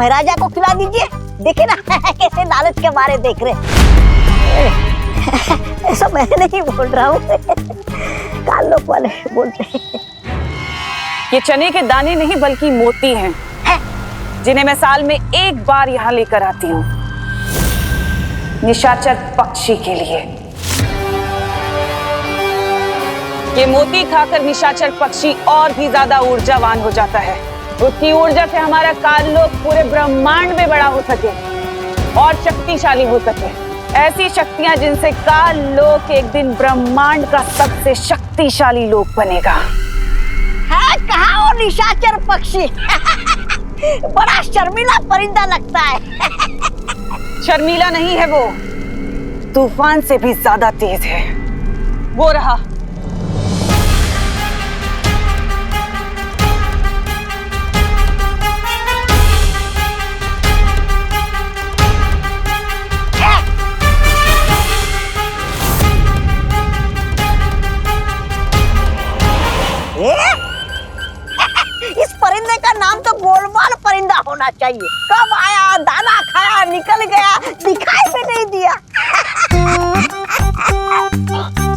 महाराजा को खिला दीजिए। देखिए ना कैसे लालच के मारे देख रहे। ऐसा मैं नहीं बोल रहा हूँ, काल लोग वाले बोलते हैं। ये चने के दाने नहीं बल्कि मोती हैं, जिन्हें मैं साल में एक बार यहाँ लेकर आती हूँ, निशाचर पक्षी के लिए। ये मोती खाकर निशाचर पक्षी और भी ज्यादा ऊर्जावान हो जाता है। उसकी ऊर्जा से हमारा काललोक पूरे ब्रह्मांड में बड़ा हो सके और शक्तिशाली हो सके। ऐसी शक्तियां जिनसे काललोक एक दिन ब्रह्मांड का सबसे शक्तिशाली लोक बनेगा। हाँ, कहाँ वो निशाचर पक्षी? बड़ा शर्मीला परिंदा लगता है। शर्मीला नहीं है वो, तूफान से भी ज्यादा तेज है। वो रहा। इस परिंदे का नाम तो गोलमाल परिंदा होना चाहिए। कब आया, दाना खाया, निकल गया, दिखाई भी नहीं दिया।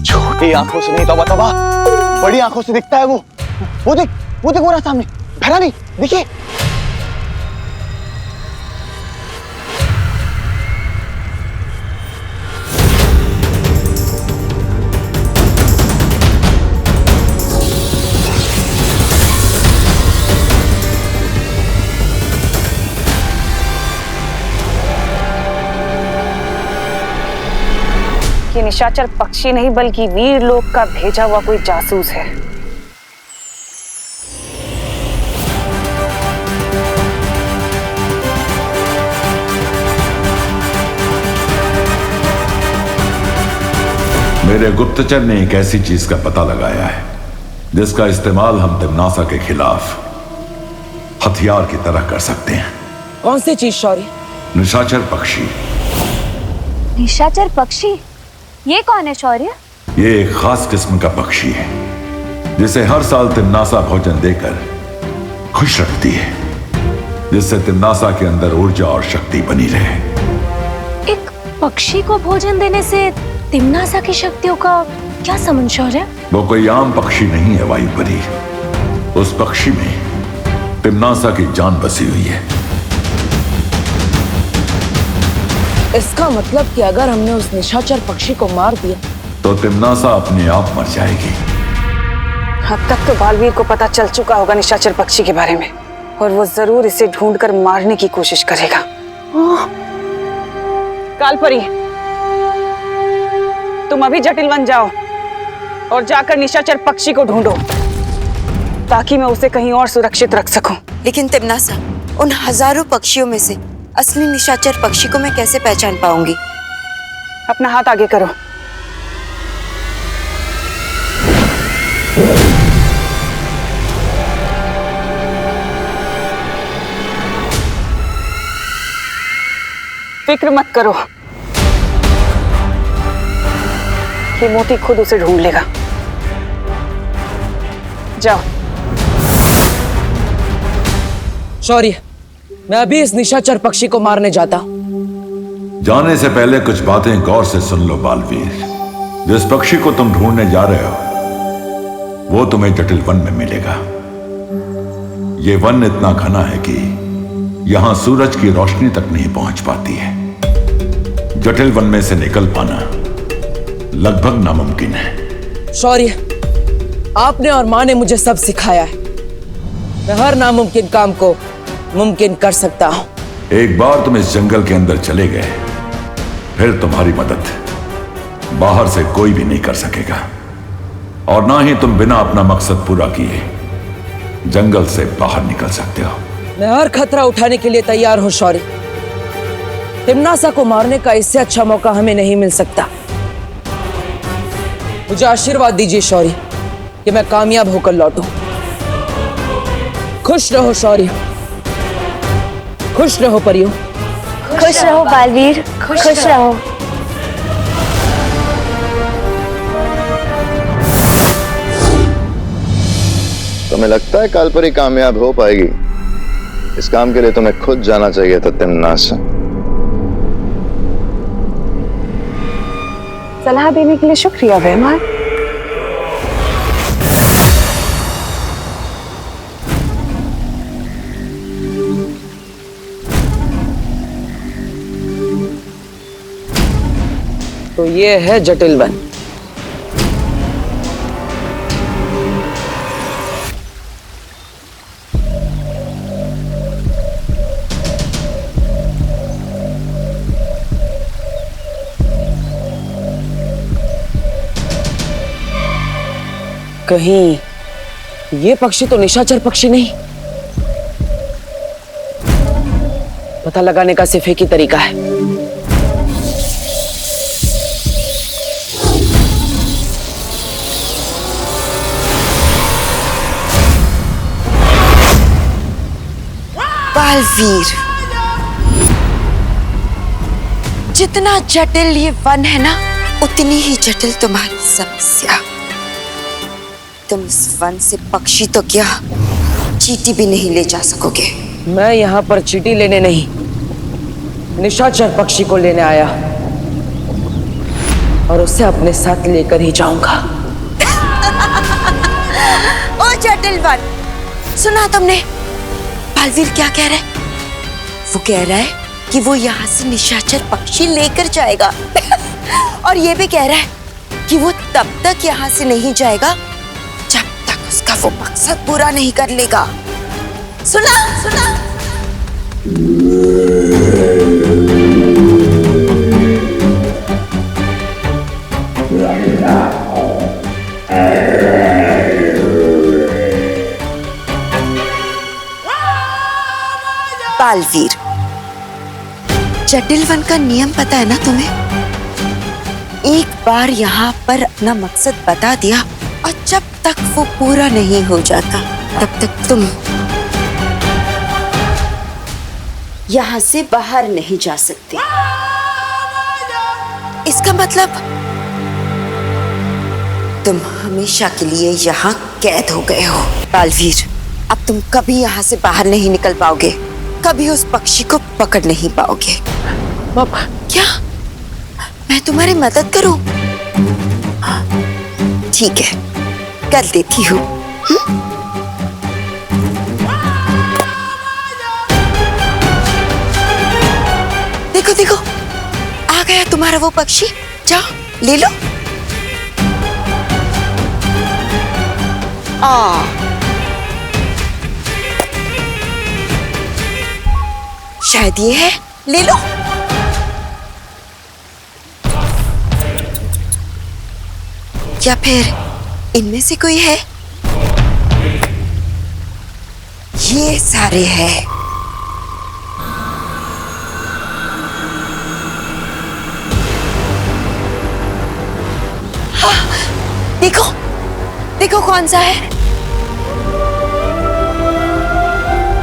छोटी आंखों से नहीं तौबा तौबा, बड़ी आंखों से दिखता है वो। वो देख वो रहा सामने। भरा नहीं, देखिए। ये निशाचर पक्षी नहीं बल्कि वीर लोक का भेजा हुआ कोई जासूस है। मेरे गुप्तचर ने एक ऐसी चीज का पता लगाया है जिसका इस्तेमाल हम तिम्नासा के खिलाफ हथियार की तरह कर सकते हैं। कौन सी चीज शौर्य? निशाचर पक्षी। निशाचर पक्षी? ये कौन है शौर्य? ये एक खास किस्म का पक्षी है जिसे हर साल तिम्नासा भोजन देकर खुश रखती है, जिससे तिम्नासा के अंदर ऊर्जा और शक्ति बनी रहे। एक पक्षी को भोजन देने से तिम्नासा की शक्तियों का क्या संबंध शौर्य? वो कोई आम पक्षी नहीं है वायुपरी। उस पक्षी में तिम्नासा की जान बसी हुई है। इसका मतलब कि अगर हमने उस निशाचर पक्षी को मार दिया तो तिम्नासा अपने आप मर जाएगी। अब तक तो बालवीर को पता चल चुका होगा निशाचर पक्षी के बारे में, और वो जरूर इसे ढूंढकर मारने की कोशिश करेगा। कालपरी, तुम अभी जटिल वन जाओ और जाकर निशाचर पक्षी को ढूंढो ताकि मैं उसे कहीं और सुरक्षित रख सकूं। लेकिन तिम्नासा, उन हजारों पक्षियों में से असली निशाचर पक्षी को मैं कैसे पहचान पाऊंगी? अपना हाथ आगे करो। फिक्र मत करो, ये मोती खुद उसे ढूंढ लेगा। जाओ। शौर्य, मैं अभी इस निशाचर पक्षी को मारने जाता हूं। जाने से पहले कुछ बातें गौर से सुन लो बालवीर। जिस पक्षी को तुम ढूंढने जा रहे हो वो तुम्हें जटिल वन में मिलेगा। ये वन इतना घना है कि यहां सूरज की रोशनी तक नहीं पहुंच पाती है। जटिल वन में से निकल पाना लगभग नामुमकिन है। शौर्य, आपने और मां ने मुझे सब सिखाया है। मैं हर नामुमकिन काम को मुमकिन कर सकता हूं। एक बार तुम इस जंगल के अंदर चले गए, फिर तुम्हारी मदद बाहर से कोई भी नहीं कर सकेगा, और ना ही तुम बिना अपना मकसद पूरा किए जंगल से बाहर निकल सकते हो। मैं हर खतरा उठाने के लिए तैयार हूं शौर्य। तिम्नासा को मारने का इससे अच्छा मौका हमें नहीं मिल सकता। मुझे आशीर्वाद दीजिए शौर्य कि मैं कामयाब होकर लौटूं। खुश रहो शौर्य, खुश रहो परियो। खुश रहो बालवीर, खुश रहो। तुम्हें लगता है कालपरी कामयाब हो पाएगी? इस काम के लिए तुम्हें खुद जाना चाहिए था तिम्नासा। सलाह देने के लिए शुक्रिया वहमान। तो ये है जटिल वन। कहीं ये पक्षी तो निशाचर पक्षी नहीं? पता लगाने का सिर्फ एक ही तरीका है। बालवीर, जितना जटिल ये वन है ना, उतनी ही जटिल तुम्हारी समस्या। तुम इस वन से पक्षी तो क्या, चींटी भी नहीं ले जा सकोगे। मैं यहाँ पर चींटी लेने नहीं, निशाचर पक्षी को लेने आया और उसे अपने साथ लेकर ही जाऊंगा। ओ जटिल वन, सुना तुमने बालवीर क्या कह रहा है? वो कह रहा है कि वो यहाँ से निशाचर पक्षी लेकर जाएगा और ये भी कह रहा है कि वो तब तक यहाँ से नहीं जाएगा जब तक उसका वो मकसद पूरा नहीं कर लेगा। सुना सुना। बालवीर, जटिल वन का नियम पता है ना तुम्हें? एक बार यहाँ पर अपना मकसद बता दिया और जब तक वो पूरा नहीं हो जाता तब तक तुम यहाँ से बाहर नहीं जा सकते। इसका मतलब तुम हमेशा के लिए यहाँ कैद हो गए हो। बालवीर, अब तुम कभी यहाँ से बाहर नहीं निकल पाओगे, कभी उस पक्षी को पकड़ नहीं पाओगे। पापा, क्या मैं तुम्हारी मदद करूं? ठीक है, कर देती हूँ। देखो देखो, आ गया तुम्हारा वो पक्षी, जाओ ले लो। शायद ये है, ले लो। या फिर इनमें से कोई है? ये सारे हैं। हाँ, देखो देखो कौन सा है।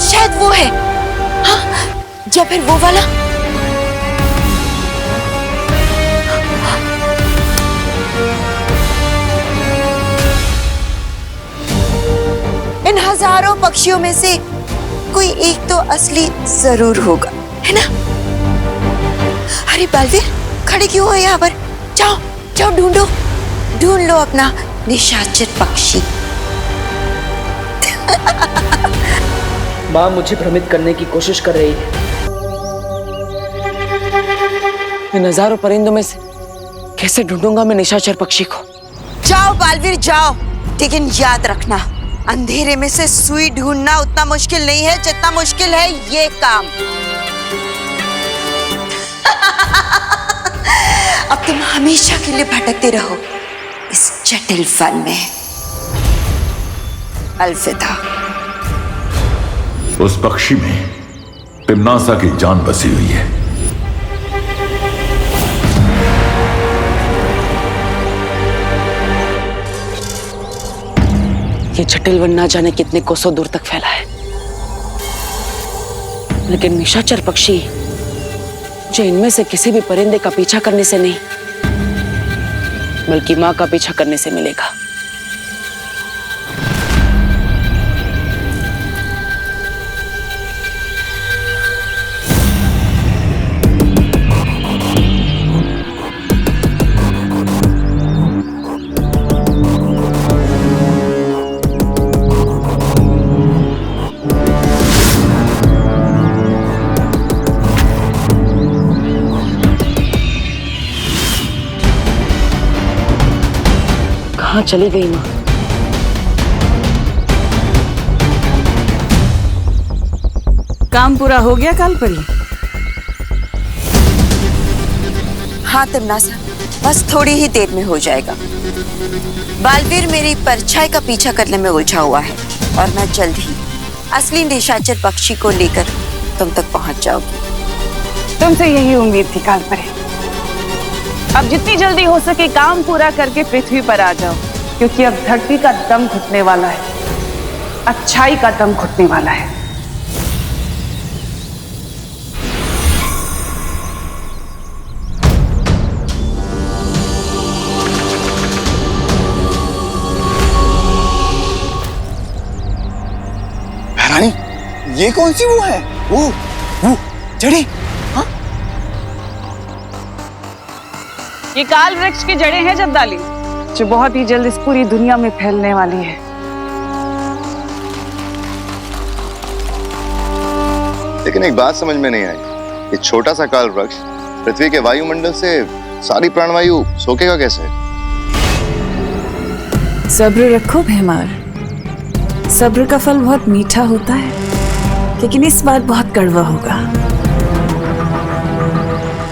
शायद वो है। हाँ, या फिर वो वाला। इन हजारों पक्षियों में से कोई एक तो असली जरूर होगा, है ना? अरे बालवीर, खड़े क्यों हो यहाँ पर? जाओ जाओ, ढूंढो, ढूंढ लो अपना निशाचर पक्षी। माँ मुझे भ्रमित करने की कोशिश कर रही है। इन हजारों परिंदों में से कैसे ढूंढूंगा मैं निशाचर पक्षी को? जाओ बालवीर जाओ, लेकिन याद रखना, अंधेरे में से सुई ढूंढना उतना मुश्किल नहीं है जितना मुश्किल है ये काम। अब तुम हमेशा के लिए भटकते रहो इस जटिल वन में। अलविदा। उस पक्षी में तिम्नासा की जान बसी हुई है। ये जटिल वन ना जाने कितने कोसों दूर तक फैला है, लेकिन निशाचर पक्षी जो इनमें से किसी भी परिंदे का पीछा करने से नहीं, बल्कि मां का पीछा करने से मिलेगा। कहाँ चली गई माँ? काम पूरा हो गया कालपरी? हाँ तिमनासा, बस थोड़ी ही देर में हो जाएगा। बालवीर मेरी परछाई का पीछा करने में उलझा हुआ है और मैं जल्द ही असली निशाचर पक्षी को लेकर तुम तक पहुंच जाओगी। तुमसे यही उम्मीद थी कालपरी। अब जितनी जल्दी हो सके काम पूरा करके पृथ्वी पर आ जाओ, क्योंकि अब धरती का दम घुटने वाला है, अच्छाई का दम घुटने वाला है। रानी, ये कौन सी वो है? वो जड़ी? हाँ? ये काल वृक्ष की जड़ें हैं जद्दाली, जो बहुत ही जल्द इस पूरी दुनिया में फैलने वाली है। लेकिन एक बात समझ में नहीं आई, ये छोटा सा काल वृक्ष पृथ्वी के वायुमंडल से सारी प्राणवायु सोखेगा कैसे? सब्र रखो भैमार, सब्र का फल बहुत मीठा होता है, लेकिन इस बार बहुत कड़वा होगा।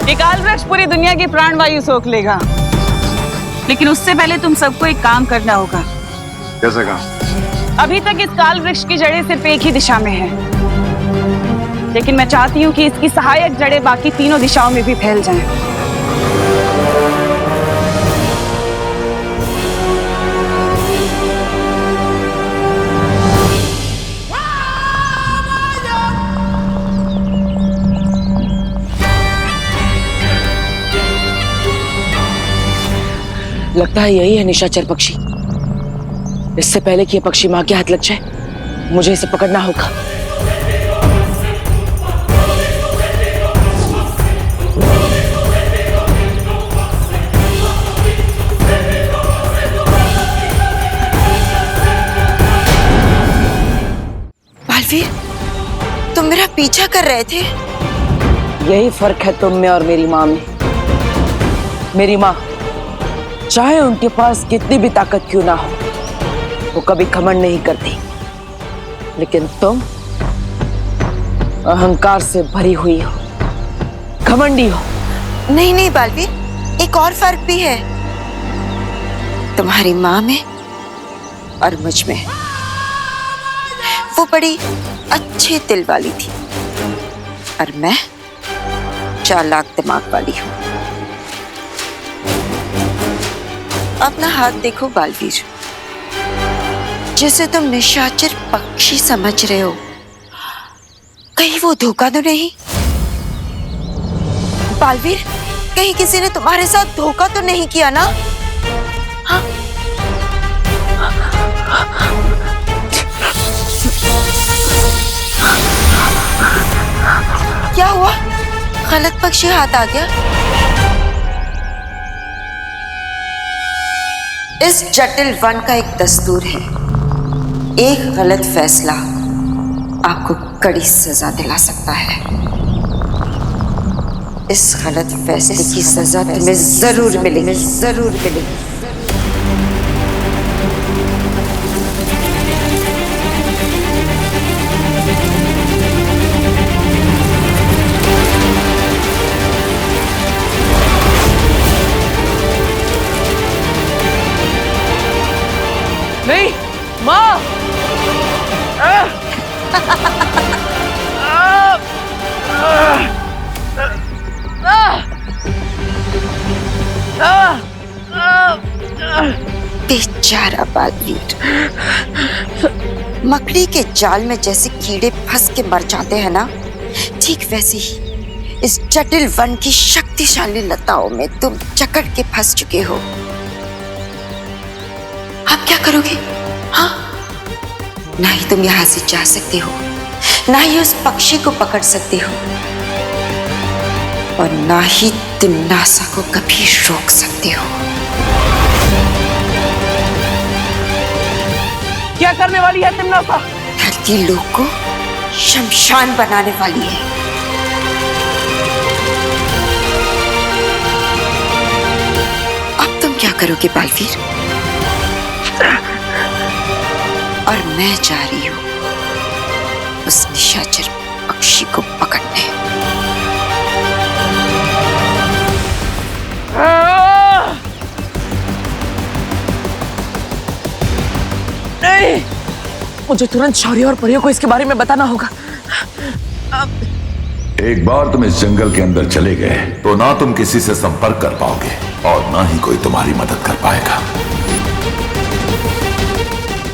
ये काल वृक्ष पूरी दुनिया की प्राणवायु सोख लेगा, लेकिन उससे पहले तुम सबको एक काम करना होगा। कैसा काम? अभी तक इस काल वृक्ष की जड़ें सिर्फ एक ही दिशा में हैं, लेकिन मैं चाहती हूँ कि इसकी सहायक जड़ें बाकी तीनों दिशाओं में भी फैल जाएं। लगता है यही है निशाचर पक्षी। इससे पहले कि ये पक्षी मां के हाथ लग जाए, मुझे इसे पकड़ना होगा। बालवीर, तुम मेरा पीछा कर रहे थे? यही फर्क है तुम में और मेरी माँ में। मेरी माँ, चाहे उनके पास कितनी भी ताकत क्यों ना हो, वो कभी घमंड नहीं करती, लेकिन तुम अहंकार से भरी हुई हो, घमंडी हो। नहीं नहीं बालवीर, एक और फर्क भी है तुम्हारी माँ में और मुझ में। वो बड़ी अच्छे दिल वाली थी और मैं चालाक दिमाग वाली हूँ। अपना हाथ देखो बालवीर, जिसे तुम निशाचर पक्षी समझ रहे हो, कहीं वो धोखा तो नहीं? बालवीर, कहीं किसी ने तुम्हारे साथ धोखा तो नहीं किया ना? हाँ? क्या हुआ? गलत पक्षी हाथ आ गया? इस जटिल वन का एक दस्तूर है, एक गलत फैसला आपको कड़ी सजा दिला सकता है। इस गलत फैसले की सजा तुम्हें जरूर मिलेगी, जरूर मिलेगी। नहीं माँ, बेचारा बालवीर, मकड़ी के जाल में जैसे कीड़े फंस के मर जाते हैं ना, ठीक वैसे ही इस जटिल वन की शक्तिशाली लताओं में तुम जकड़ के फंस चुके हो। आप क्या करोगे? हाँ, ना ही तुम यहां से जा सकते हो, ना ही उस पक्षी को पकड़ सकते हो, और ना ही तिमनासा को कभी रोक सकते हो। क्या करने वाली है तिमनासा? धरती लोक को शमशान बनाने वाली है। अब तुम क्या करोगे बालवीर? और मैं जा रही हूँ उस निशाचर पक्षी को पकड़ने। नहीं, मुझे तुरंत शौर्य और परियों को इसके बारे में बताना होगा। एक बार तुम इस जंगल के अंदर चले गए तो ना तुम किसी से संपर्क कर पाओगे और ना ही कोई तुम्हारी मदद कर पाएगा।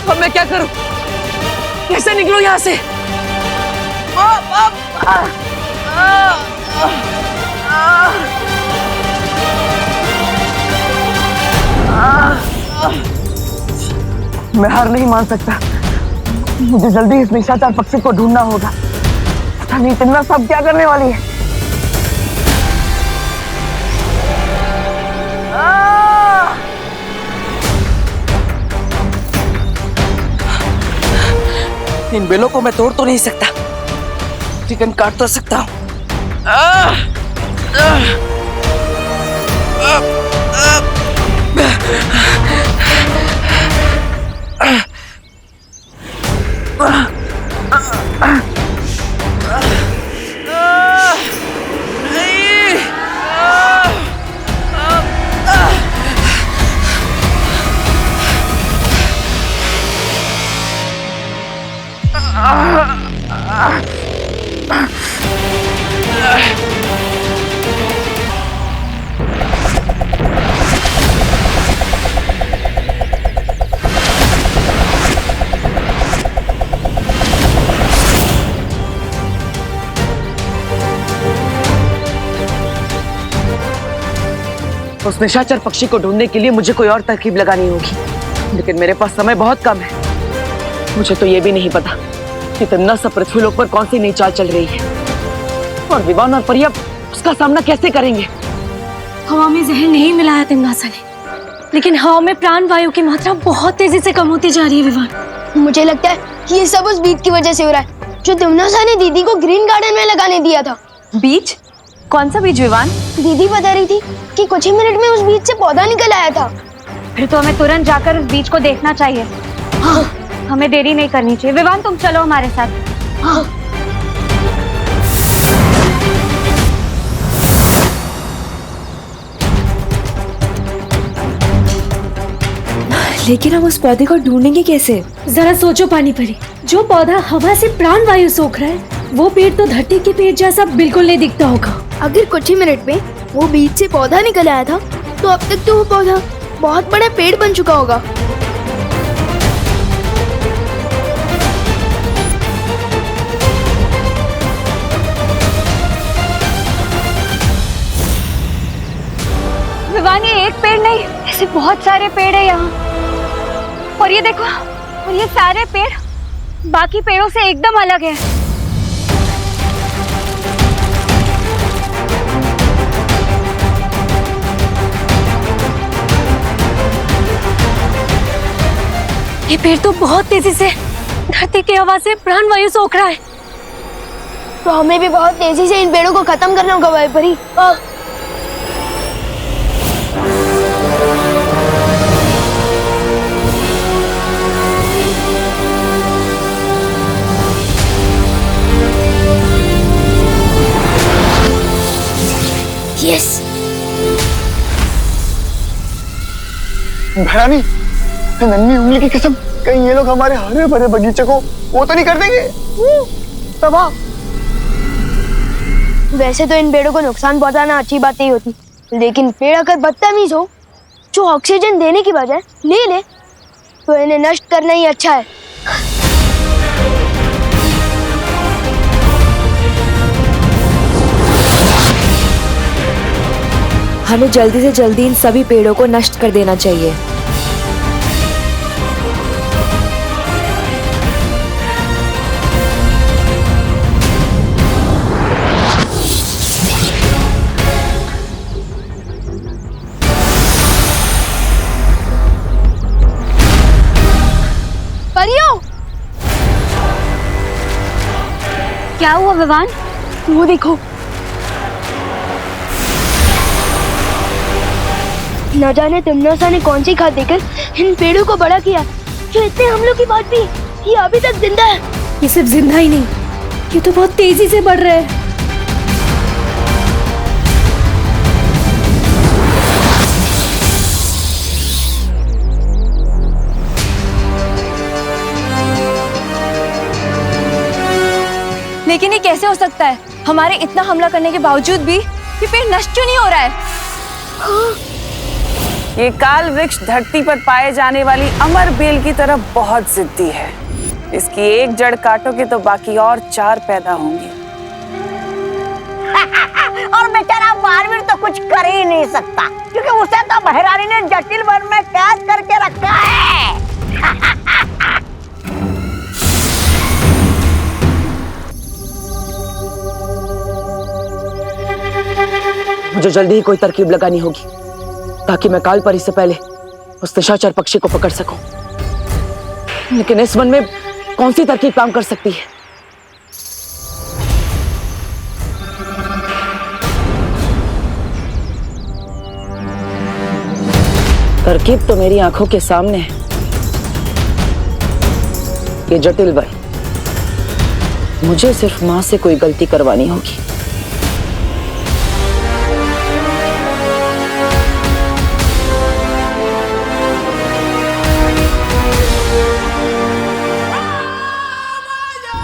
अब मैं क्या करूं? कैसे निकलूं यहाँ से? मैं हार नहीं मान सकता। मुझे जल्दी इस निशाचर पक्षी को ढूंढना होगा। पता नहीं तिम्ना सब क्या करने वाली है। इन बेलों को मैं तोड़ तो नहीं सकता, लेकिन काट तो सकता हूं। उस निशाचर पक्षी को ढूंढने के लिए मुझे कोई और तरकीब लगानी होगी, लेकिन मेरे पास समय बहुत कम है। मुझे तो ये भी नहीं पता कि तिम्ना सब पृथ्वीलोक पर कौन सी नई चाल चल रही है, और विवान और परिया उसका सामना कैसे करेंगे। हवा में जहर नहीं मिलाया तिम्नासा ने, लेकिन हवा में प्राण वायु की मात्रा बहुत तेजी से कम होती जा रही है विवान। मुझे लगता है कि ये सब उस बीज की वजह से हो रहा है जो तिम्नासा ने दीदी को ग्रीन गार्डन में लगाने दिया था। बीज? कौन सा बीज विवान? दीदी बता रही थी कि कुछ ही मिनट में उस बीज से पौधा निकल आया था। फिर तो हमें तुरंत जाकर उस बीज को देखना चाहिए। हाँ। हमें देरी नहीं करनी चाहिए। विवान तुम चलो हमारे साथ। हाँ। लेकिन हम उस पौधे को ढूंढेंगे कैसे? जरा सोचो पानी परी, जो पौधा हवा से प्राण वायु सोख रहा है वो पेड़ तो धरती के पेड़ जैसा बिल्कुल नहीं दिखता होगा। अगर कुछ ही मिनट में वो बीज से पौधा निकल आया था तो अब तक तो वो पौधा बहुत बड़ा पेड़ बन चुका होगा। विवान ये एक पेड़ नहीं, ऐसे बहुत सारे पेड़ है यहाँ। और ये देखो, और ये सारे पेड़ बाकी पेड़ों से एकदम अलग है। ये पेड़ तो बहुत तेजी से धरती की हवा से प्राण वायु सोख रहा है। तो हमें भी बहुत तेजी से इन पेड़ों को खत्म करना होगा भाई परी। यस। भैरानी, नन्ही उंगली की कसम, कहीं ये लोग हमारे हरे भरे बगीचे को वो तो नहीं कर देंगे तबाह? वैसे तो इन पेड़ों को नुकसान पहुंचाना अच्छी बात नहीं होती, लेकिन पेड़ अगर बदतमीज हो, जो ऑक्सीजन देने की बजाय ले ले, तो इन्हें नष्ट करना ही अच्छा है। हमें जल्दी से जल्दी इन सभी पेड़ों को नष्ट कर देना चाहिए। परियों, क्या हुआ विवान? वो देखो, न जाने तिमनासा ने कौन सी खाद देकर इन पेड़ों को बड़ा किया जो इतने हमलों के बाद भी ये अभी तक जिंदा है। ये सिर्फ जिंदा ही नहीं, ये तो बहुत तेजी से बढ़ रहा है। लेकिन ये कैसे हो सकता है? हमारे इतना हमला करने के बावजूद भी ये पेड़ नष्ट क्यों नहीं हो रहा है? ये काल वृक्ष धरती पर पाए जाने वाली अमर बेल की तरह बहुत जिद्दी है। इसकी एक जड़ काटोगे तो बाकी और 4 पैदा होंगी। और बेचारा बालवीर तो कुछ कर ही नहीं सकता क्योंकि उसे तो महारानी ने जटिल वन में कैद करके रखा है। मुझे जल्दी ही कोई तरकीब लगानी होगी ताकि मैं काल परी से पहले उस निशाचर पक्षी को पकड़ सकूं। लेकिन इस वन में कौन सी तरकीब काम कर सकती है? तरकीब तो मेरी आंखों के सामने है। ये जटिल वन, मुझे सिर्फ मां से कोई गलती करवानी होगी।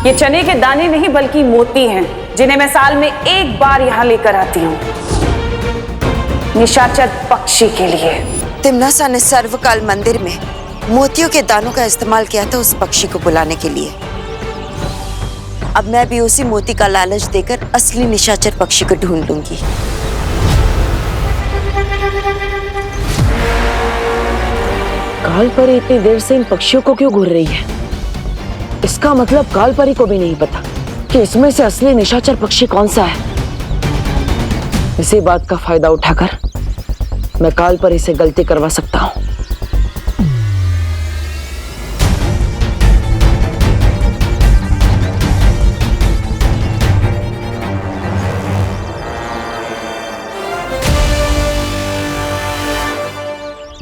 ये चने के दाने नहीं बल्कि मोती हैं जिन्हें मैं साल में एक बार यहाँ लेकर आती हूँ निशाचर पक्षी के लिए। तिमनासा ने सर्वकाल मंदिर में मोतियों के दानों का इस्तेमाल किया था उस पक्षी को बुलाने के लिए। अब मैं भी उसी मोती का लालच देकर असली निशाचर पक्षी को ढूंढ लूंगी। काल परी इतनी देर से इन पक्षियों को क्यों घूर रही है? इसका मतलब काल परी को भी नहीं पता कि इसमें से असली निशाचर पक्षी कौन सा है। इसी बात का फायदा उठाकर मैं काल परी से गलती करवा सकता हूं।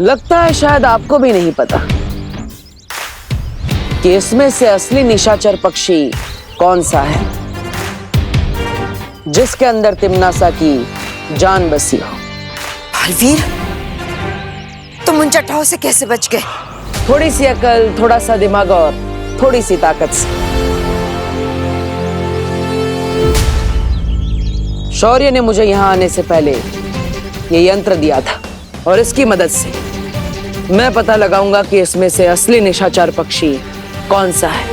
लगता है शायद आपको भी नहीं पता कि इसमें से असली निशाचर पक्षी कौन सा है जिसके अंदर तिमनासा की जान बसी हो। बालवीर, तुम उन जटाओं से कैसे बच गए? थोड़ी सी अकल, थोड़ा सा दिमाग और थोड़ी सी ताकत से। शौर्य ने मुझे यहां आने से पहले ये यंत्र दिया था और इसकी मदद से मैं पता लगाऊंगा कि इसमें से असली निशाचर पक्षी कौन सा है।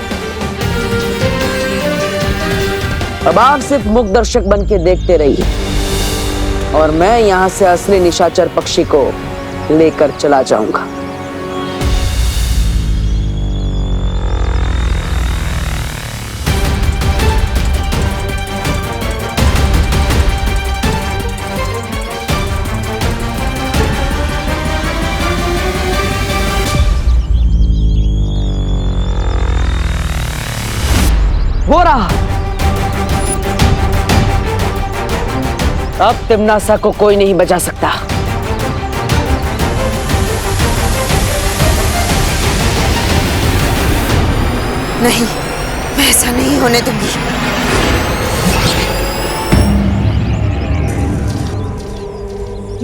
अब आप सिर्फ मुख दर्शक बन के देखते रहिए और मैं यहां से असली निशाचर पक्षी को लेकर चला जाऊंगा। हो रहा। अब तिमनासा को कोई नहीं बचा सकता। नहीं, मैं ऐसा नहीं होने दूंगी।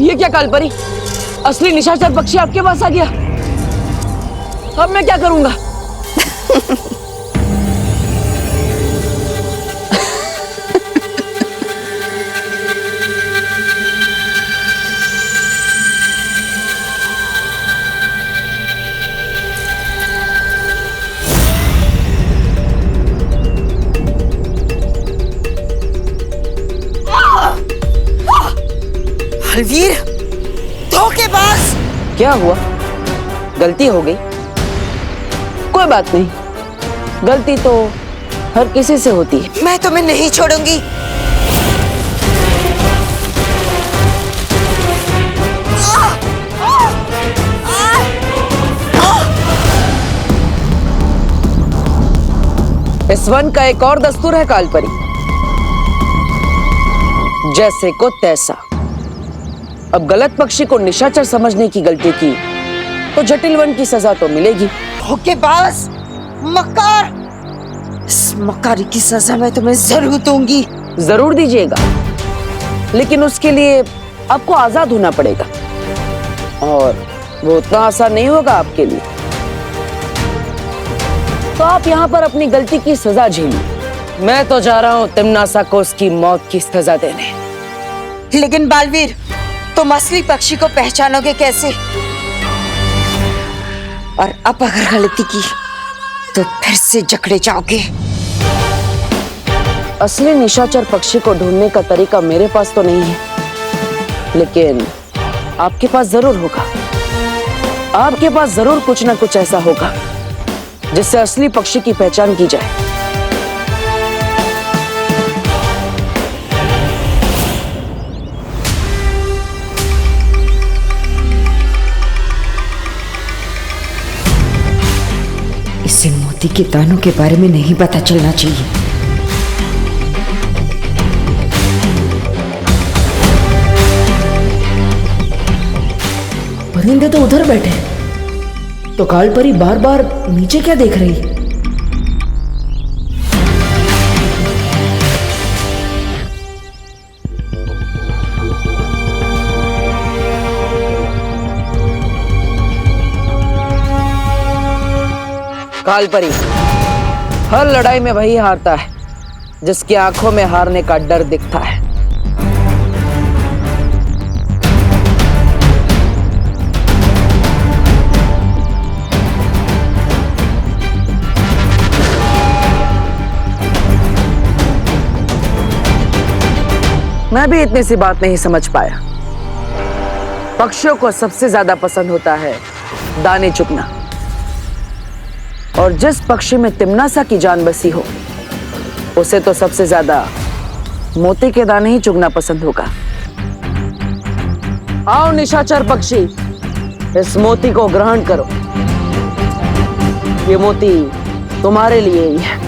ये क्या काल परी? असली निशाचर पक्षी आपके पास आ गया। अब मैं क्या करूंगा? बालवीर, धोखेबाज! क्या हुआ? गलती हो गई? कोई बात नहीं, गलती तो हर किसी से होती है। मैं तुम्हें नहीं छोड़ूंगी। इस वन का एक और दस्तूर है काल परी, जैसे को तैसा। अब गलत पक्षी को निशाचर समझने की गलती की तो जटिल वन की सजा तो मिलेगी। धोखेबाज, मक्कार, इस मक्कारी की सजा मैं तुम्हें जरूर दूंगी। जरूर दीजिएगा, लेकिन उसके लिए आपको आजाद होना पड़ेगा और वो उतना आसान नहीं होगा आपके लिए। तो आप यहाँ पर अपनी गलती की सजा झेलिए। मैं तो जा रहा हूँ तिम्नासा को उसकी मौत की सजा देने। लेकिन बालवीर, तुम असली पक्षी को पहचानोगे कैसे? और अब अगर गलती की तो फिर से जकड़े जाओगे। असली निशाचर पक्षी को ढूंढने का तरीका मेरे पास तो नहीं है, लेकिन आपके पास जरूर होगा। आपके पास जरूर कुछ ना कुछ ऐसा होगा जिससे असली पक्षी की पहचान की जाए। इसे मोती के दानों के बारे में नहीं पता चलना चाहिए। परिंदे तो उधर बैठे, तो कालपरी बार बार नीचे क्या देख रही? कालपरी, हर लड़ाई में वही हारता है जिसकी आंखों में हारने का डर दिखता है। मैं भी इतनी सी बात नहीं समझ पाया। पक्षियों को सबसे ज्यादा पसंद होता है दाने चुगना, और जिस पक्षी में तिम्नासा की जान बसी हो उसे तो सबसे ज्यादा मोती के दाने ही चुगना पसंद होगा। आओ निशाचर पक्षी, इस मोती को ग्रहण करो। ये मोती तुम्हारे लिए ही है।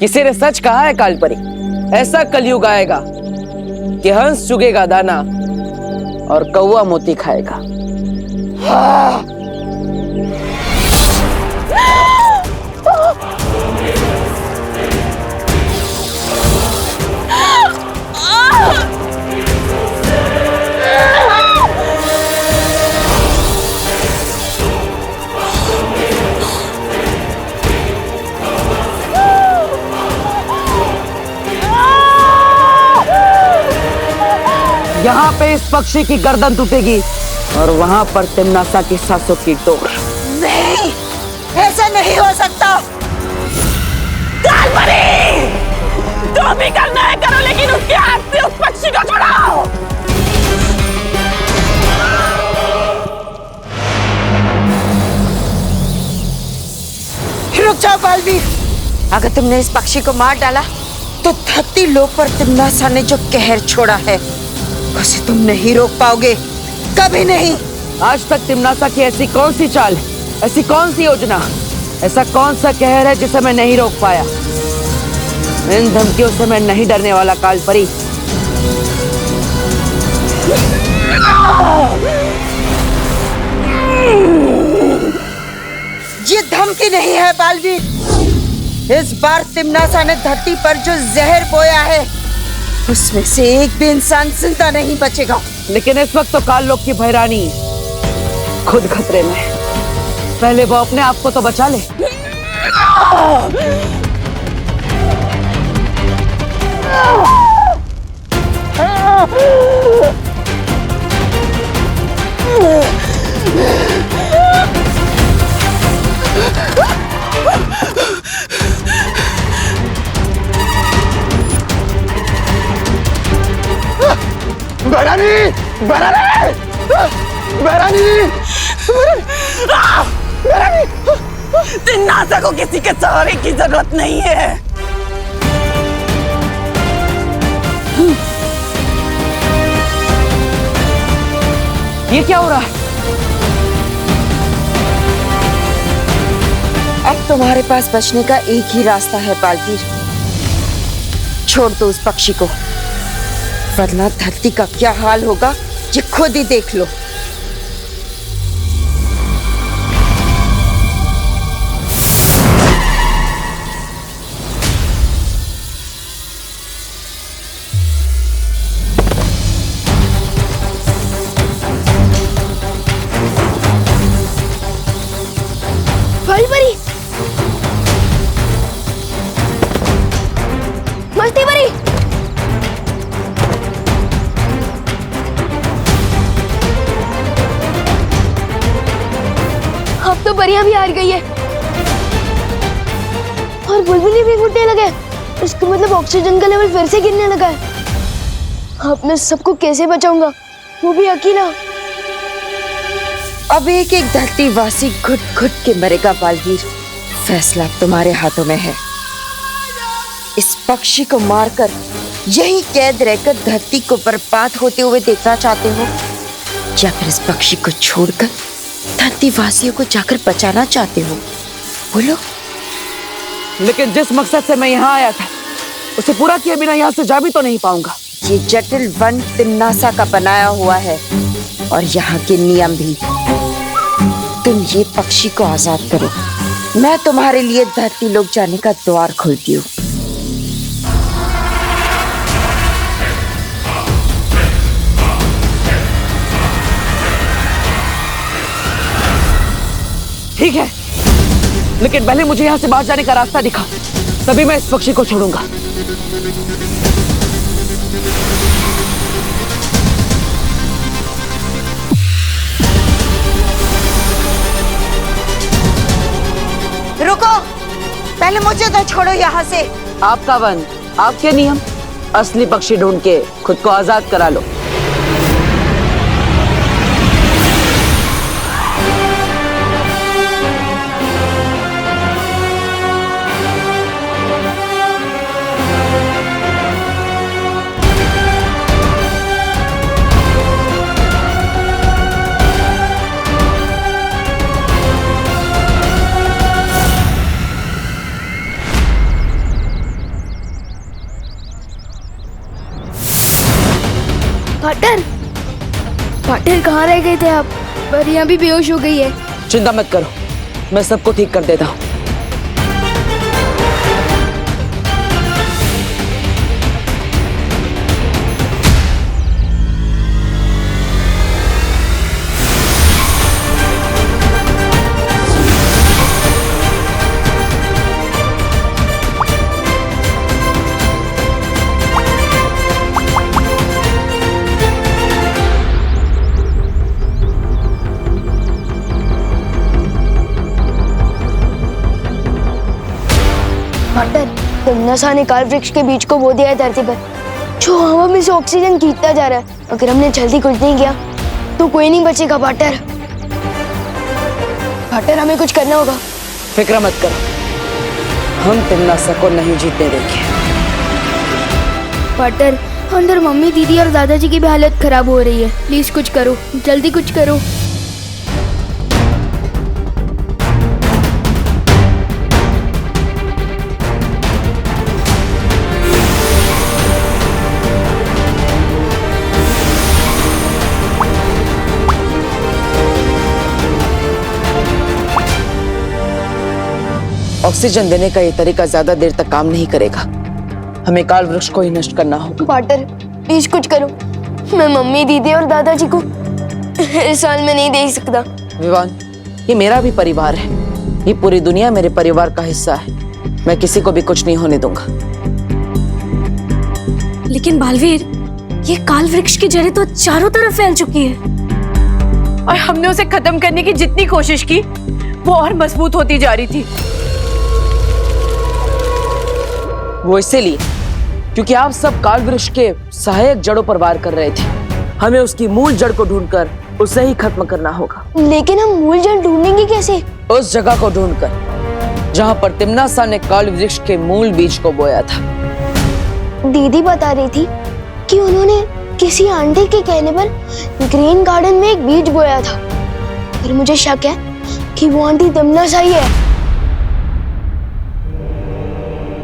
किसी ने सच कहा है कालपरी, ऐसा कलयुग आएगा कि हंस चुगेगा दाना और कौवा मोती खाएगा। यहाँ पे इस पक्षी की गर्दन टूटेगी और वहां पर तिम्नासा की सांसों की डोर। नहीं, ऐसा नहीं हो सकता। कालपरी, जो भी करना है करो, लेकिन उसके हाथ से उस पक्षी को छुड़ाओ। रुक जाओ बालवीर, अगर तुमने इस पक्षी को मार डाला तो धरती लोक पर तिम्नासा ने जो कहर छोड़ा है उसे तुम नहीं रोक पाओगे, कभी नहीं। आज तक तिम्नासा की ऐसी कौन सी चाल, ऐसी कौन सी योजना, ऐसा कौन सा कहर है जिसे मैं नहीं रोक पाया? इन धमकियों से मैं नहीं डरने वाला कालपरी। ये धमकी नहीं है बालवीर, इस बार तिम्नासा ने धरती पर जो जहर बोया है उसमें से एक भी इंसान जिंदा नहीं बचेगा। लेकिन इस वक्त तो काललोक की भैरानी खुद खतरे में है। पहले वो अपने आप को तो बचा ले। बहरानी, बहरानी, बहरानी, बहरानी, तिन्नासा को किसी के सहारे की जरूरत नहीं है। ये क्या हो रहा है? अब तुम्हारे पास बचने का एक ही रास्ता है बालवीर। छोड़ दो उस पक्षी को, वरना धरती का क्या हाल होगा ये खुद ही देख लो। बड़ी बड़ी मस्ती बड़ी। अब तो परियां भी हार गई है और बुलबुली भी फूटने लगे। इसका मतलब ऑक्सीजन का लेवल फिर से गिरने लगा है। अब मैं सबको कैसे बचाऊंगा, वो भी अकेला। अब एक एक धरतीवासी घुट घुट के मरेगा बालवीर। फैसला तुम्हारे हाथों में है। इस पक्षी को मारकर यही कैद रहकर धरती को बर्बाद होते हुए देखना चाहते हो, या फिर इस पक्षी को छोड़कर धरतीवासियों को जाकर बचाना चाहते हो? बोलो। लेकिन जिस मकसद से मैं यहाँ आया था उसे पूरा किए बिना यहाँ से जा भी तो नहीं पाऊंगा। ये जटिल वन तिन्नासा का बनाया हुआ है और यहाँ के नियम भी। तुम ये पक्षी को आजाद करो, मैं तुम्हारे लिए धरती लोक जाने का द्वार खोलती हूँ। ठीक है, लेकिन पहले मुझे यहाँ से बाहर जाने का रास्ता दिखाओ, तभी मैं इस पक्षी को छोड़ूंगा। रुको, पहले मुझे तो छोड़ो यहाँ से। आपका वन, आपके नियम। असली पक्षी ढूंढ के खुद को आजाद करा लो। पाटर, पाटर कहाँ रह गए थे आप? परियां भी बेहोश हो गई है। चिंता मत करो, मैं सबको ठीक कर देता हूँ। पाटर, तिन्नासा ने काल वृक्ष के बीज को बो दिया है धरती पर, जो हवा में से ऑक्सीजन खींचता जा रहा है। अगर हमने जल्दी कुछ नहीं किया तो कोई नहीं बचेगा पाटर। पाटर, हमें कुछ करना होगा। फिक्र मत करो, हम तिन्नासा को नहीं जीतने देंगे। पाटर, अंदर मम्मी, दीदी और दादाजी की भी हालत खराब हो रही है। प्लीज कुछ करो, जल्दी कुछ करो। ऑक्सीजन देने का ये तरीका ज्यादा देर तक काम नहीं करेगा। हमें काल वृक्ष को ही नष्ट करना होगा। पाटर, प्लीज कुछ करो। मैं मम्मी, दीदी और दादाजी को इस हाल में नहीं देख सकता। विवान, ये मेरा भी परिवार है। ये पूरी दुनिया मेरे परिवार का हिस्सा है। मैं किसी को भी कुछ नहीं होने दूंगा। लेकिन बालवीर, ये काल वृक्ष की जड़ें तो चारों तरफ फैल चुकी है और हमने उसे खत्म करने की जितनी कोशिश की वो और मजबूत होती जा रही थी। वो इसीलिए क्योंकि आप सब काल वृक्ष के सहायक जड़ों पर वार कर रहे थे। हमें उसकी मूल जड़ को ढूंढकर उसे ही खत्म करना होगा। लेकिन हम मूल जड़ ढूंढेंगे कैसे? उस जगह को ढूंढकर जहां पर तिम्नासा ने काल वृक्ष के मूल बीज को बोया था। दीदी बता रही थी कि उन्होंने किसी आंटी के कहने पर ग्रीन गार्डन में एक बीज बोया था, और मुझे शक है कि वो आंटी तिम्नासा ही है।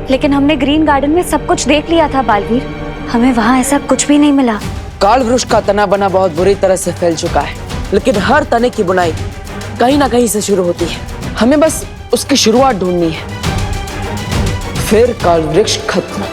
लेकिन हमने ग्रीन गार्डन में सब कुछ देख लिया था बालवीर, हमें वहाँ ऐसा कुछ भी नहीं मिला। काल वृक्ष का तना बना बहुत बुरी तरह से फैल चुका है, लेकिन हर तने की बुनाई कहीं ना कहीं से शुरू होती है। हमें बस उसकी शुरुआत ढूंढनी है, फिर काल वृक्ष खत्म।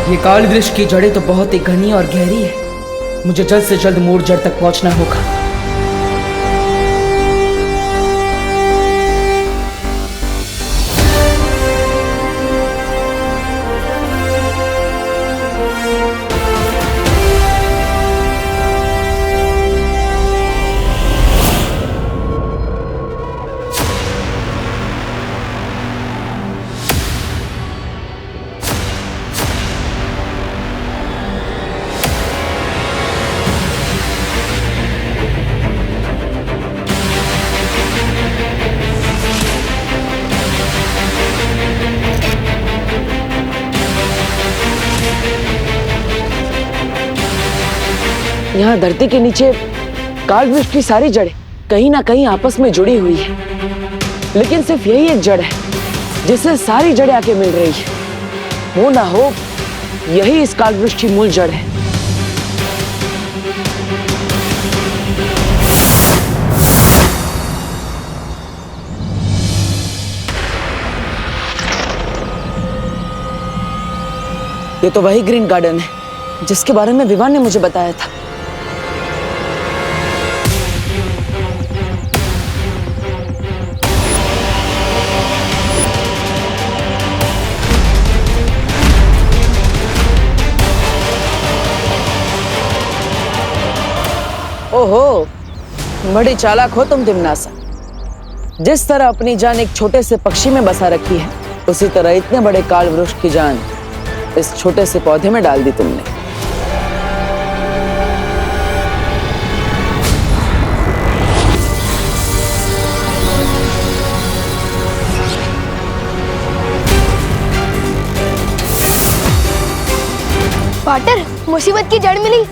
ये काल वृक्ष की जड़ें तो बहुत ही घनी और गहरी है। मुझे जल्द से जल्द मूल जड़ तक पहुंचना होगा। यहाँ धरती के नीचे काल वृक्ष की सारी जड़ें कहीं ना कहीं आपस में जुड़ी हुई है, लेकिन सिर्फ यही एक जड़ है जिससे सारी जड़ें आके मिल रही है। हो ना हो यही इस काल वृक्ष की मूल जड़ है। ये तो वही ग्रीन गार्डन है जिसके बारे में विवान ने मुझे बताया था। ओहो, बड़ी चालाक हो तुम तिम्नासा। जिस तरह अपनी जान एक छोटे से पक्षी में बसा रखी है, उसी तरह इतने बड़े काल वृक्ष की जान इस छोटे से पौधे में डाल दी तुमने। पाटर, मुसीबत की जड़ मिली।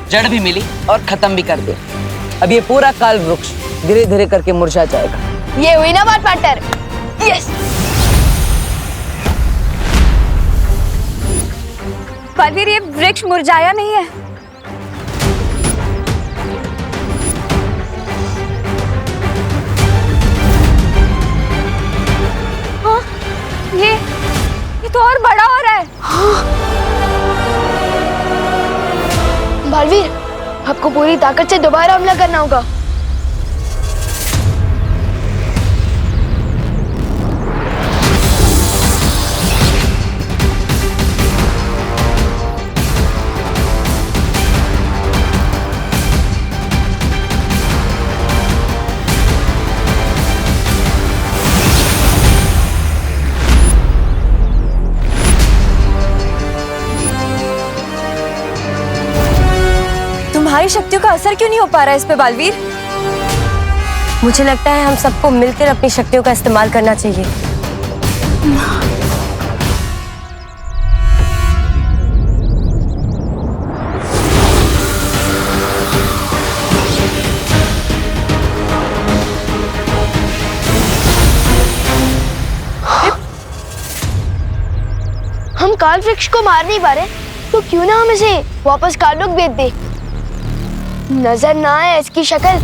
जड़ भी मिली और खत्म भी कर दे। अब ये पूरा काल वृक्ष धीरे धीरे करके मुरझा जाएगा। ये हुई ना बात पाटर। यस। बालवीर, ये वृक्ष मुरझाया नहीं है। हाँ, ये तो और बड़ा हो रहा है। हाँ। बालवीर, आपको पूरी ताकत से दोबारा हमला करना होगा। तुम्हारी शक्तियों का असर क्यों नहीं हो पा रहा है इस पे बालवीर? मुझे लगता है हम सबको मिलकर अपनी शक्तियों का इस्तेमाल करना चाहिए। हम काल वृक्ष को मार नहीं पा रहे, तो क्यों ना हम इसे वापस काल लोक भेज दे। नजर ना आए इसकी शक्ल,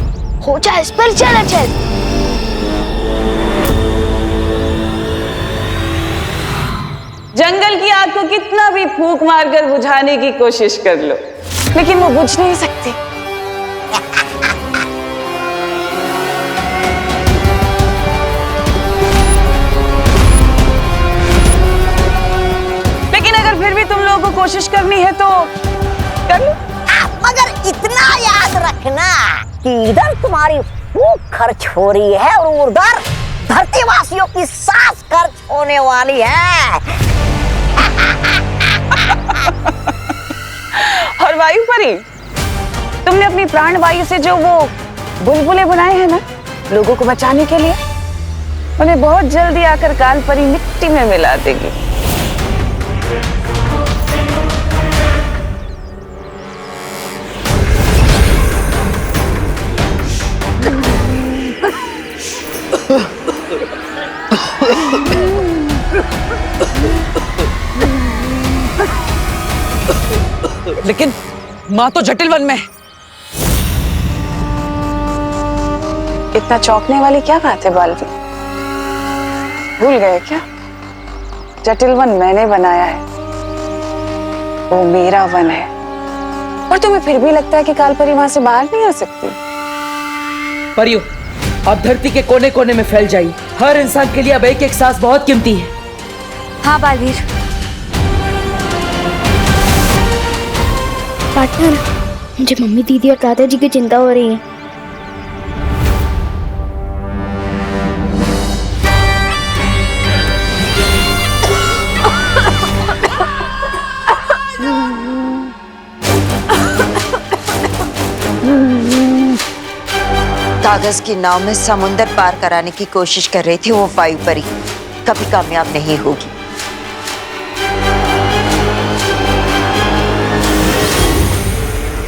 हो जाए इस पर चल चल। जंगल की आग को कितना भी फूंक मारकर बुझाने की कोशिश कर लो, लेकिन वो बुझ नहीं सकती। लेकिन अगर फिर भी तुम लोगों को कोशिश करनी है तो कर लो। मगर इतना याद रखना कि इधर तुम्हारी फूक खर्च हो रही है और उधर धरतीवासियों की सांस खर्च होने वाली है। और वायु परी, तुमने अपनी प्राण वायु से जो वो बुलबुले बनाए हैं ना लोगों को बचाने के लिए, उन्हें बहुत जल्दी आकर काल परी मिट्टी में मिला देगी। लेकिन माँ तो जटिल वन में है। इतना चौंकने वाली क्या बात है बालवीर? भूल गए क्या? जटिल वन मैंने बनाया है, वो मेरा वन है। और तुम्हें फिर भी लगता है कि कालपरी वहां से बाहर नहीं आ सकती? परियो, आप धरती के कोने कोने में फैल जाइए। हर इंसान के लिए अब एक एक सांस बहुत कीमती है। हाँ बालवीर। पार्टनर, मुझे मम्मी, दीदी और दादाजी की चिंता हो रही है। कागज की नाव में समुंदर पार कराने की कोशिश कर रही थी वो वायु परी, कभी कामयाब नहीं होगी।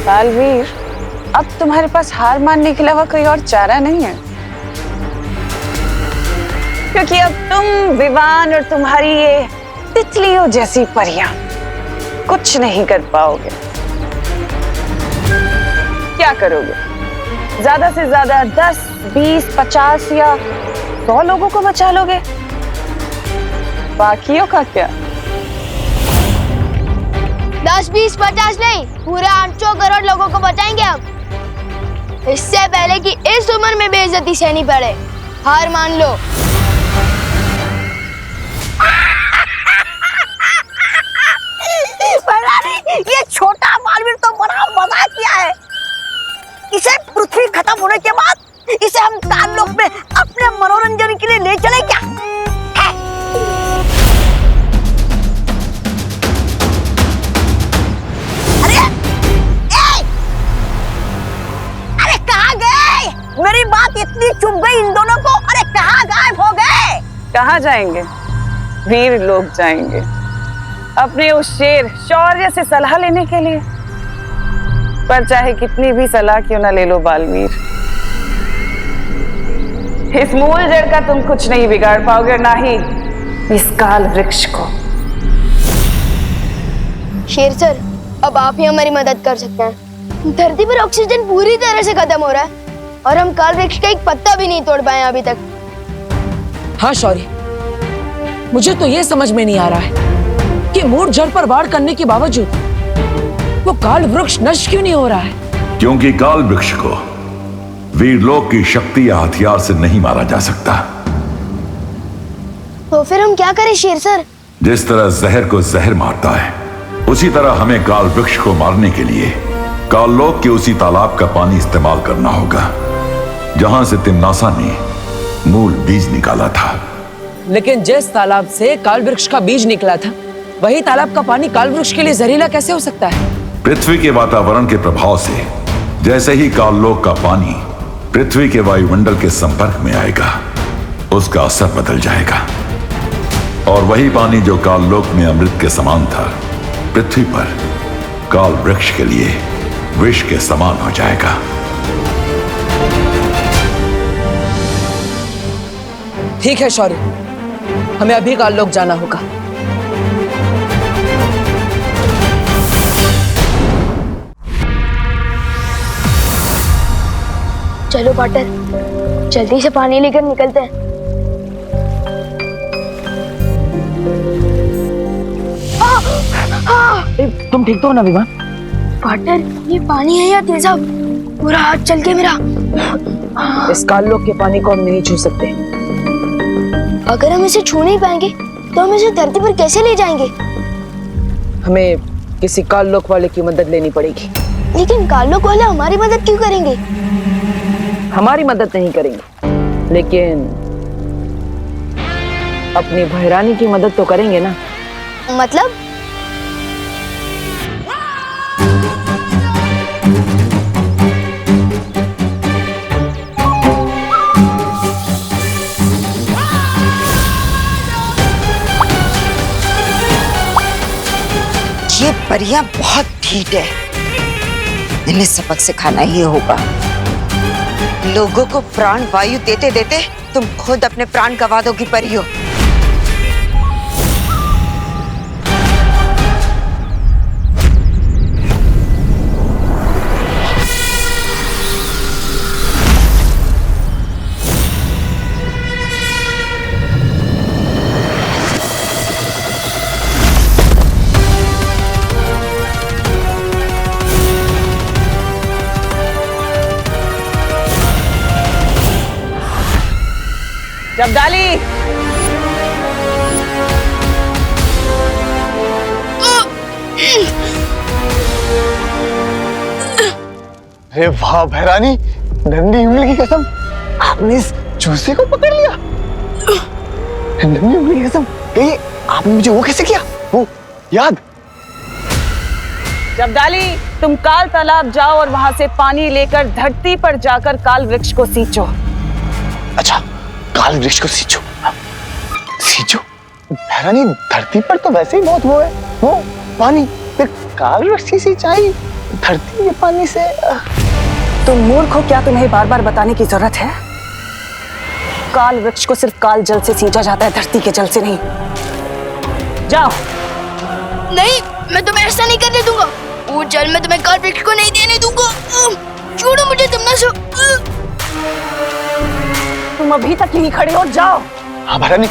बालवीर, अब तुम्हारे पास हार मानने के अलावा कोई और चारा नहीं है, क्योंकि अब तुम, विवान और तुम्हारी ये तितलियों जैसी परियां कुछ नहीं कर पाओगे। क्या करोगे? ज्यादा से ज्यादा 10, 20, 50 या 100 लोगों को बचा लोगे। बाकियों का क्या? 10, 20, 50 नहीं, पूरे 800 करोड़ लोगों को बचाएंगे हम। इससे पहले कि इस उम्र में बेइज्जती सहनी पड़े, हार मान लो। ये छोटा बालवीर तो बड़ा मजाक किया है। इसे पृथ्वी खत्म होने के बाद इसे हम काललोक में अपने मनोरंजन के लिए ले चले क्या? अरे कहाँ गए? मेरी बात इतनी चुभ गई इन दोनों को। अरे कहाँ गायब हो गए? कहाँ जाएंगे? वीर लोग जाएंगे अपने उस शेर शौर्य से सलाह लेने के लिए। पर चाहे कितनी भी सलाह क्यों ना ले लो बालवीर, इस मूल जड़ का तुम कुछ नहीं बिगाड़ पाओगे, ना ही इस काल वृक्ष को। शेर सर, अब आप ही हमारी मदद कर सकते हैं। धरती पर ऑक्सीजन पूरी तरह से खत्म हो रहा है और हम काल वृक्ष का एक पत्ता भी नहीं तोड़ पाए अभी तक। हाँ शौर्य, मुझे तो ये समझ में नहीं आ रहा है कि मूल जड़ पर वार करने के बावजूद वो काल वृक्ष नष्ट क्यों नहीं हो रहा है? क्योंकि काल वृक्ष को वीरलोक की शक्ति या हथियार से नहीं मारा जा सकता। तो फिर हम क्या करें शेर सर? जिस तरह जहर को जहर मारता है, उसी तरह हमें काल वृक्ष को मारने के लिए काललोक के उसी तालाब का पानी इस्तेमाल करना होगा जहां से तिम्नासा ने मूल बीज निकाला था। लेकिन जिस तालाब से काल वृक्ष का बीज निकला था, वही तालाब का पानी काल वृक्ष के लिए जहरीला कैसे हो सकता है? पृथ्वी के वातावरण के प्रभाव से जैसे ही काललोक का पानी पृथ्वी के वायुमंडल के संपर्क में आएगा, उसका असर बदल जाएगा और वही पानी जो काललोक में अमृत के समान था, पृथ्वी पर काल वृक्ष के लिए विष के समान हो जाएगा। ठीक है शौर्य, हमें अभी काललोक जाना होगा। चलो पार्टनर, जल्दी से पानी लेकर निकलते हैं। तुम ठीक तो हो ना विमान? पार्टनर, ये पानी है या तेजाब? पूरा हाथ चल गया मेरा। इस काल लोक के पानी को हम नहीं छू सकते। अगर हम इसे छू नहीं पाएंगे तो हम इसे धरती पर कैसे ले जाएंगे? हमें किसी काल लोक वाले की मदद लेनी पड़ेगी। लेकिन काल लोक वाले हमारी मदद क्यों करेंगे? हमारी मदद नहीं करेंगे, लेकिन अपनी भैरानी की मदद तो करेंगे ना। मतलब? ये परियां बहुत ढीठ है, इन्हें सबक सिखाना ही होगा। लोगों को प्राण वायु देते देते तुम खुद अपने प्राण गंवा दोगी परियों। जब्दाली, अरे वाह भैरानी, नन्ही उंगली की कसम, आपने इस चूसे को पकड़ लिया। नन्ही उंगली की कसम, कहिए आपने मुझे वो कैसे किया? वो याद? जब्दाली, तुम काल तालाब जाओ और वहां से पानी लेकर धरती पर जाकर काल वृक्ष को सींचो। अच्छा, काल वृक्ष को सींचो। सींचो? भैरानी, धरती पर तो वैसे ही बहुत वो है, वो पानी, फिर काल वृक्ष की सिंचाई धरती के पानी से। तुम मूर्ख हो क्या? तुम्हें बार बार बताने की जरूरत है? काल वृक्ष को सिर्फ काल जल से सींचा जाता है, धरती के जल से नहीं। जाओ। नहीं, मैं तुम्हें ऐसा नहीं करने दूंगा। वो जल मैं तुम्हें काल वृक्ष को नहीं देने दूंगा। छोड़ो मुझे, तुम ना तुम अभी तक यहीं खड़े हो, जाओ। हाँ भैरानी,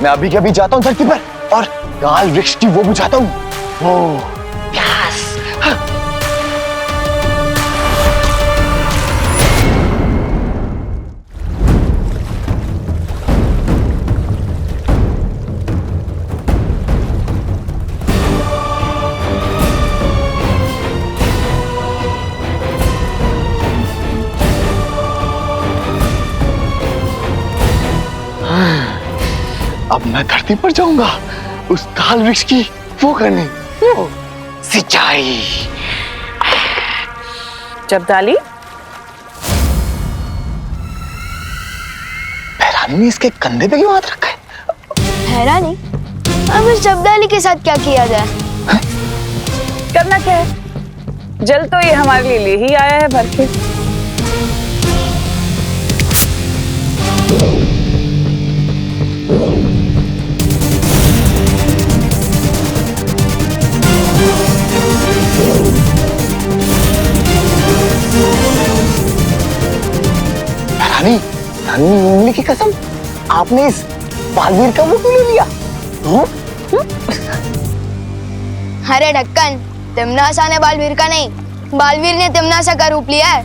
मैं अभी के अभी जाता हूँ धरती पर और काल वृक्ष की वो बुझाता हूँ। ओ, यस। हाँ। अब मैं धरती पर जाऊंगा उस काल वृक्ष की वो करने, वो सिंचाई। जब्दाली, भैरानी ने इसके कंधे पे क्यों हाथ रखा है? हैरानी, अब इस जब्दाली के साथ क्या किया जाए? करना क्या है? जल तो ये हमारे लिए ले ही आया है भर के। भैरानी, नन्ही उंगली की कसम, आपने इस बालवीर का वो क्यों ले लिया? अरे ढक्कन, तिमनासा ने बालवीर का नहीं, बालवीर ने तिमनासा का रूप लिया है।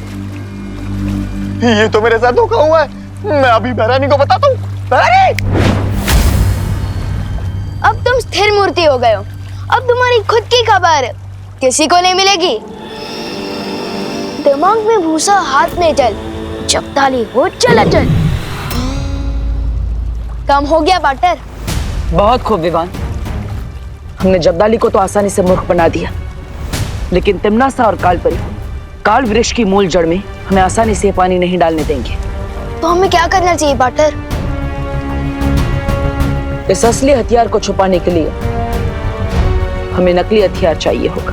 ये तो मेरे साथ धोखा हुआ है। मैं अभी भैरानी को बताता हूँ। भैरानी! अब तुम स्थिर मूर्ति हो गए हो। अब तुम्हारी खुद की खबर किसी को नहीं मिलेगी। दिमाग में भूसा, हाथ में जल, जब्दाली हो चल। कम हो गया पार्टनर? बहुत खूब विवान, हमने जब्दाली को तो आसानी से मूर्ख बना दिया, लेकिन तिमनासा और कालपरी काल वृक्ष की मूल जड़ में हमें आसानी से पानी नहीं डालने देंगे। तो हमें क्या करना चाहिए पार्टनर? इस असली हथियार को छुपाने के लिए हमें नकली हथियार चाहिए होगा।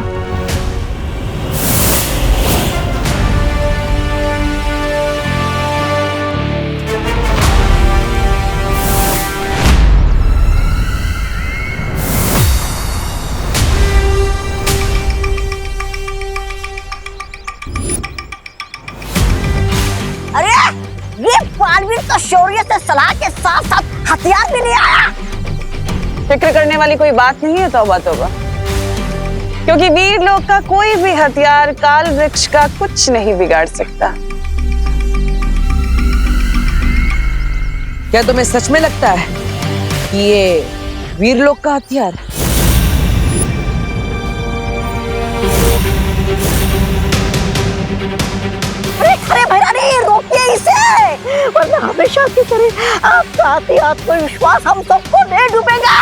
अरे ये बालवीर तो शौर्य से सलाह के साथ साथ हथियार भी नहीं आया। फिक्र करने वाली कोई बात नहीं है, तौबा तौबा। क्योंकि क्योंकि वीर लोग का कोई भी हथियार काल वृक्ष का कुछ नहीं बिगाड़ सकता। क्या तुम्हें सच में लगता है कि ये वीर लोग का हथियार है? अरे भैरानी, रोकिए इसे, वरना हमेशा की तरह आपका आत्मविश्वास हम सबको दे डूबेगा।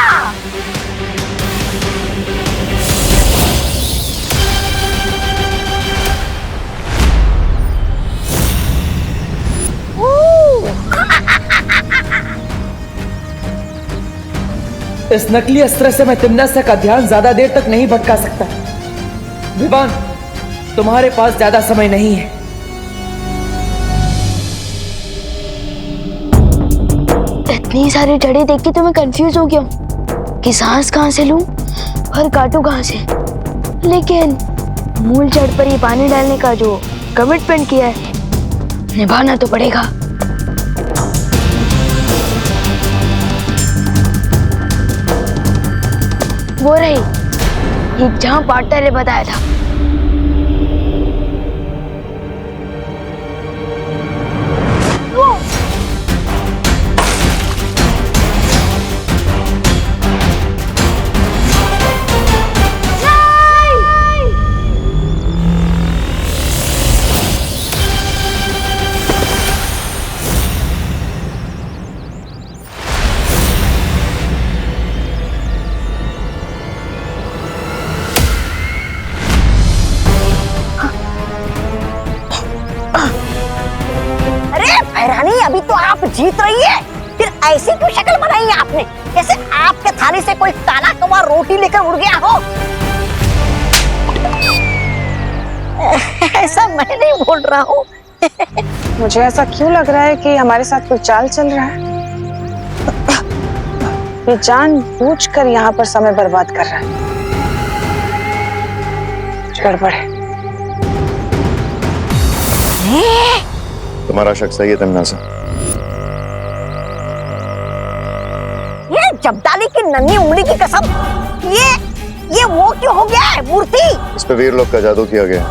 इस नकली अस्त्र से मैं तिम्नासा का ध्यान ज्यादा देर तक नहीं भटका सकता। विवान, तुम्हारे पास ज्यादा समय नहीं है। इतनी सारी जड़ें देख के तो मैं कंफ्यूज हो गया हूँ कि सांस कहाँ से लूं और काटूं कहाँ से। लेकिन मूल जड़ पर ये पानी डालने का जो कमिटमेंट किया है, निभाना तो पड़ेगा। वो रही ये जहां पार्टनर ने बताया था। अभी तो आप जीत रही है, फिर ऐसी क्यों शक्ल बनाई है आपने, जैसे आपके थाली से कोई ताला कमा रोटी लेकर उड़ गया हो। ऐसा मैं नहीं बोल रहा हूँ। मुझे ऐसा क्यों लग रहा है कि हमारे साथ कोई चाल चल रहा है। ये जानबूझकर यहाँ पर समय बर्बाद कर रहा है। गड़बड़ है। तुम्हारा शक सही है तिम्नासा। ये जब्दाली की नन्ही उंगली की कसम, ये वो क्यों हो गया है मूर्ति? इस पे वीर लोग का जादू किया गया।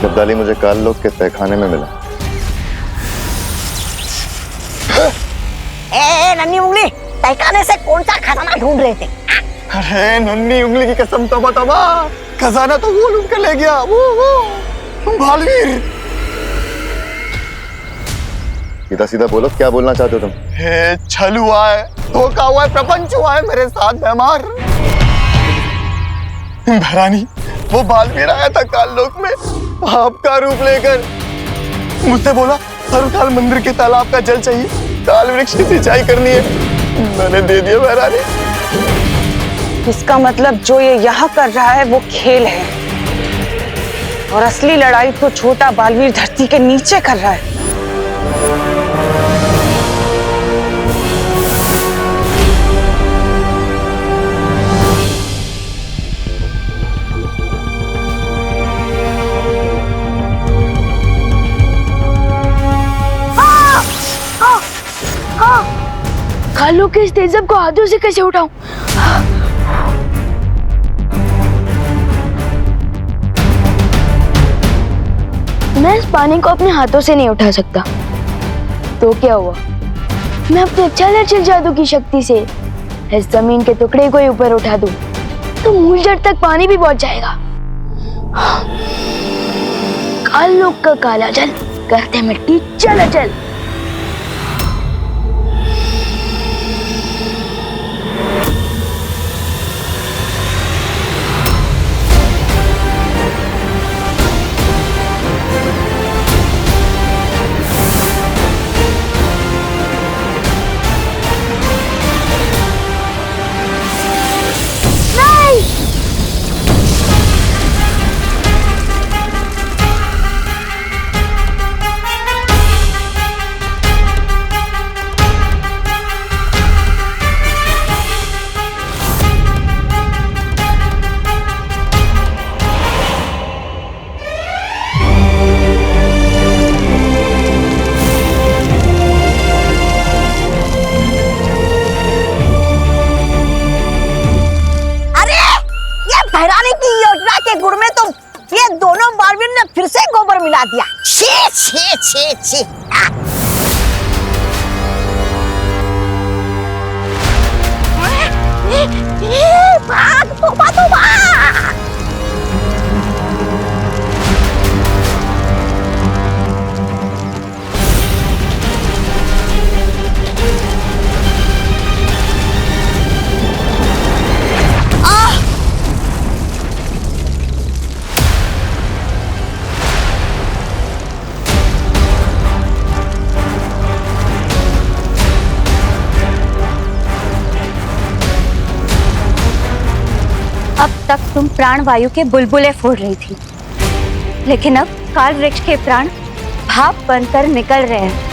जब्दाली मुझे काल लोग के तहखाने में मिला। ए नन्ही उंगली, तहखाने से कौन सा खजाना ढूंढ रहे थे? अरे नन्ही उंगली की कसम, तबा तबा खजाना तो वो लूट कर ले गया, वो बालवीर। सीधा सीधा बोलो, क्या बोलना चाहते हो तुम? हे, छल हुआ है, धोखा हुआ है, प्रपंच हुआ है मेरे साथ बेमार। भरानी, वो बालवीर आया था काल लोक में पाप का रूप लेकर, मुझसे बोला सर्वकाल मंदिर के तालाब का जल चाहिए, काल वृक्ष की सिंचाई करनी है। मैंने दे दिया भरानी। इसका मतलब जो ये यहाँ कर रहा है वो खेल है, और असली लड़ाई तो छोटा बालवीर धरती के नीचे कर रहा है। कालू के इस तेजब को हाथों से कैसे उठाऊं? मैं इस पानी को अपने हाथों से नहीं उठा सकता, तो क्या हुआ, मैं अपने अच्छा जादू की शक्ति से इस जमीन के टुकड़े को ही ऊपर उठा दूं, तो मूल जड़ तक पानी भी पहुंच जाएगा। काल लोक का काला जल करते मिट्टी चला चल। बहरानी की योजना के गुण में तो ये दोनों बालवीर ने फिर से गोबर मिला दिया। छी छी छी छी। भाग तोबा तोबा। अब तक तुम प्राण वायु के बुलबुले फोड़ रही थी, लेकिन अब काल वृक्ष के प्राण भाप बनकर निकल रहे हैं।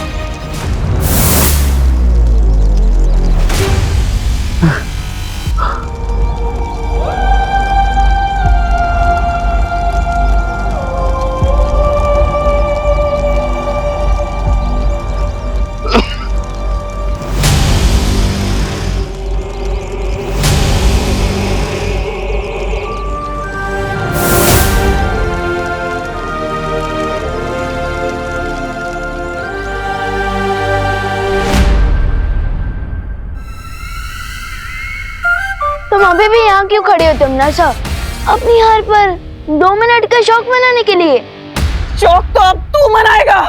तुम अभी भी यहाँ क्यों खड़े हो तुमना सा? अपनी हार पर 2 मिनट का शौक मनाने के लिए? शौक तो अब तू मनाएगा।